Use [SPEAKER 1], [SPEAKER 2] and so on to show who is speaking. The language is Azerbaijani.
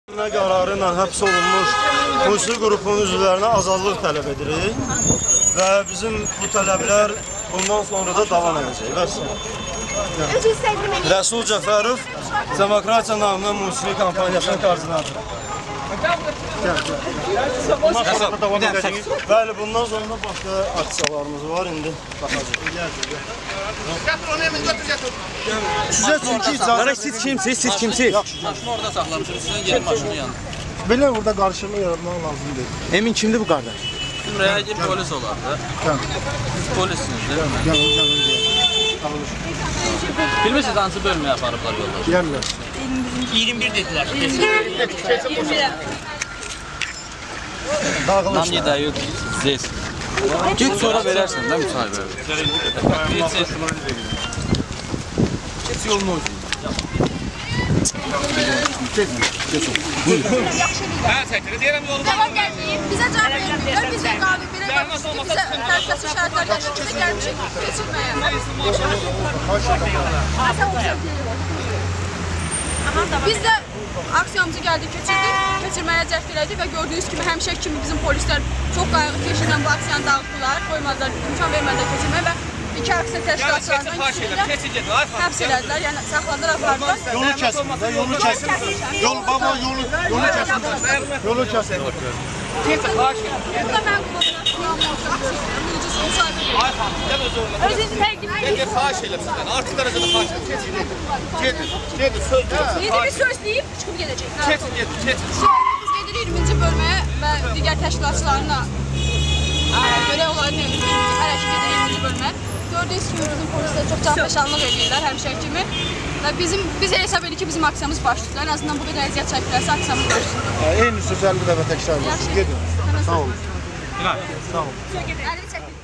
[SPEAKER 1] Qərarı ilə həbs olunmuş musiqi qrupunun üzvlərinə azadlıq tələb edirik və bizim bu tələblər bundan sonra da davam edəcək. Rəsul Cəfərov Demokratiya namına musiqi kampaniyasının koordinatoru. Bəli, bundan sonra başqa aksiyalarımız var, indi baxacaq. Sizə çünki icazə...
[SPEAKER 2] Siz kimsiniz, siz kimsiniz?
[SPEAKER 3] Maşını orada saxlamışsınız, sizin gelin maşının yanında.
[SPEAKER 1] Belə burada qarşılıq yaratmaq lazım deyil.
[SPEAKER 2] Emin kimdir bu qardaş?
[SPEAKER 3] Buraya gelip polis olardı. Siz polissiniz değil mi?
[SPEAKER 1] Gəlin deyək.
[SPEAKER 3] Bilmirsiniz hansı bölmeye aparıblar yollar?
[SPEAKER 1] Gəlin.
[SPEAKER 3] 21 dediler.
[SPEAKER 1] Dağılışlar.
[SPEAKER 3] Tam yedə yok. Zes.
[SPEAKER 2] Git sonra verərsən də müsahibə.
[SPEAKER 3] Geç yolunu olsun. Ben çəkir, deyirəm yolu.
[SPEAKER 4] Cavab gəlməyib, bizə cavab vermirlər, bizə qanun verə bizə təhlükəsiz şərtlər gəlir, bizə gəlmişik keçirməyə. Biz də aksiyonumuzu gəldik, keçirməyə cəhd elədik və gördüyünüz kimi həmişə kimi bizim polislər çox qayğı keçirdən bu aksiyanı dağıtdılar, qoymadılar, imkan vermədilər keçirməyə və iki aksiya təşkilatçılarından ikisində həbs elədilər, yəni saxlandılar, apardılar.
[SPEAKER 1] Yolu kəsin, yolu kəsin. Yol, baba, yolu kəsin. Yolu kəsin.
[SPEAKER 4] Burada mən qulağına özünüzü təqdim edin.
[SPEAKER 3] Gel xahiş edirəm sizdən, artıq dərəcədə xahiş edirəm. Gedin, söz verin.
[SPEAKER 4] Yeni bir söz deyib, çıxıb gedəcək.
[SPEAKER 3] Keçin.
[SPEAKER 4] Biz gedirik 20-ci bölməyə və digər təşkilatçılarına görə onların hərəkət edir 20-ci bölməyə. Gördüyünüz kimi bizim polislər çox canfəşanlıq edirlər həmişə kimi. Və biz hesab edirik ki, bizim aksiyamız başlayır. En azından bu qədər əziyyət çəkirlərsə aksiyamız başlayır.
[SPEAKER 1] Eyni söz 50 dəfə təkrar edirsiniz. Gedin. Sağ olun.
[SPEAKER 3] Sağ olun.
[SPEAKER 4] Əlini çəkin.